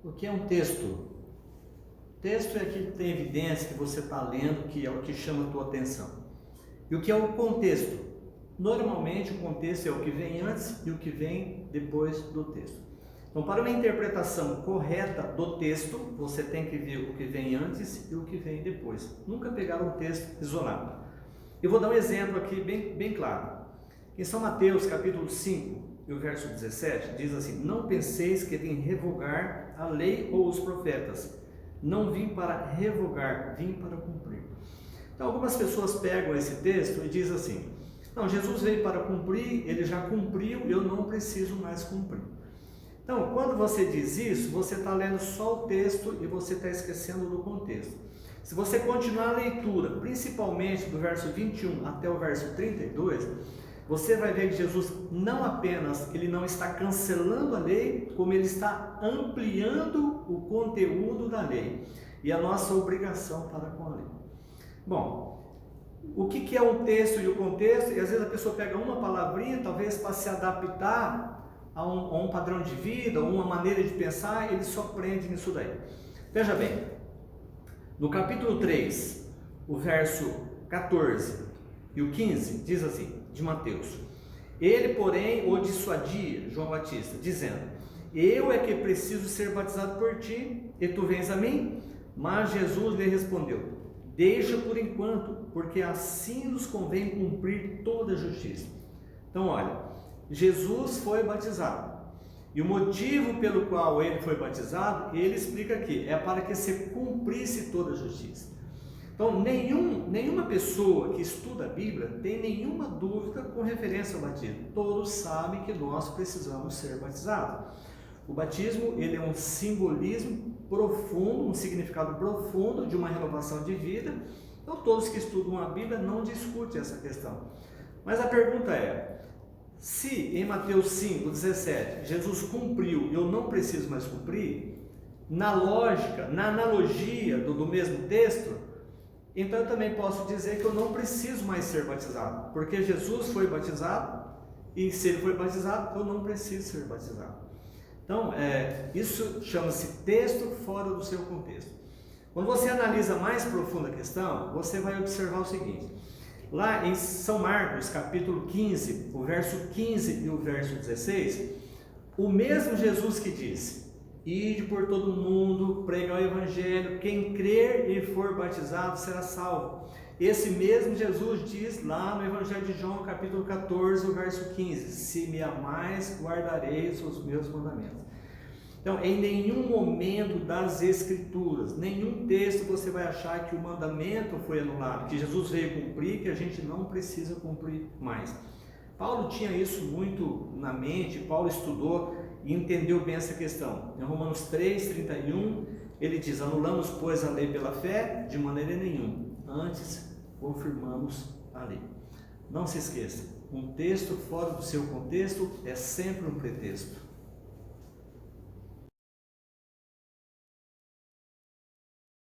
O que é um texto? Texto é aquilo que tem evidência, que você está lendo, que é o que chama a tua atenção. E o que é o contexto? Normalmente o contexto é o que vem antes e o que vem depois do texto. Então, para uma interpretação correta do texto, você tem que ver o que vem antes e o que vem depois. Nunca pegar um texto isolado. Eu vou dar um exemplo aqui bem claro. Em São Mateus, capítulo 5, e o verso 17, diz assim: não penseis que vim revogar a lei ou os profetas. Não vim para revogar, vim para cumprir. Então, algumas pessoas pegam esse texto e dizem assim: não, Jesus veio para cumprir, ele já cumpriu, eu não preciso mais cumprir. Então, quando você diz isso, você está lendo só o texto e você está esquecendo do contexto. Se você continuar a leitura, principalmente do verso 21 até o verso 32, você vai ver que Jesus não apenas ele não está cancelando a lei, como ele está ampliando o conteúdo da lei e a nossa obrigação para com a lei. Bom, o que é um texto e o contexto? E às vezes a pessoa pega uma palavrinha, talvez para se adaptar a um padrão de vida, ou uma maneira de pensar, ele só prende nisso daí. Veja bem, no capítulo 3, o verso 14 e o 15, diz assim, de Mateus: ele, porém, o dissuadia, João Batista, dizendo: eu é que preciso ser batizado por ti, e tu vens a mim? Mas Jesus lhe respondeu: deixa por enquanto, porque assim nos convém cumprir toda a justiça. Então, olha, Jesus foi batizado, e o motivo pelo qual ele foi batizado, ele explica aqui, é para que se cumprisse toda a justiça. Então, nenhuma pessoa que estuda a Bíblia tem nenhuma dúvida com referência ao batismo. Todos sabem que nós precisamos ser batizados. O batismo, ele é um simbolismo profundo, um significado profundo de uma renovação de vida. Então, todos que estudam a Bíblia não discutem essa questão. Mas a pergunta é: se em Mateus 5:17 Jesus cumpriu e eu não preciso mais cumprir, na lógica, na analogia do mesmo texto, então eu também posso dizer que eu não preciso mais ser batizado, porque Jesus foi batizado, e se ele foi batizado, eu não preciso ser batizado. Então, isso chama-se texto fora do seu contexto. Quando você analisa mais profunda a questão, você vai observar o seguinte: lá em São Marcos, capítulo 15, o verso 15 e o verso 16, o mesmo Jesus que disse: ide por todo mundo, pregar o evangelho, quem crer e for batizado será salvo. Esse mesmo Jesus diz lá no Evangelho de João, capítulo 14, o verso 15: se me amais, guardareis os meus mandamentos. Então, em nenhum momento das Escrituras, nenhum texto você vai achar que o mandamento foi anulado, que Jesus veio cumprir, que a gente não precisa cumprir mais. Paulo tinha isso muito na mente, Paulo estudou e entendeu bem essa questão. Em Romanos 3:31, ele diz: anulamos, pois, a lei pela fé? De maneira nenhuma, antes confirmamos a lei. Não se esqueça, um texto fora do seu contexto é sempre um pretexto.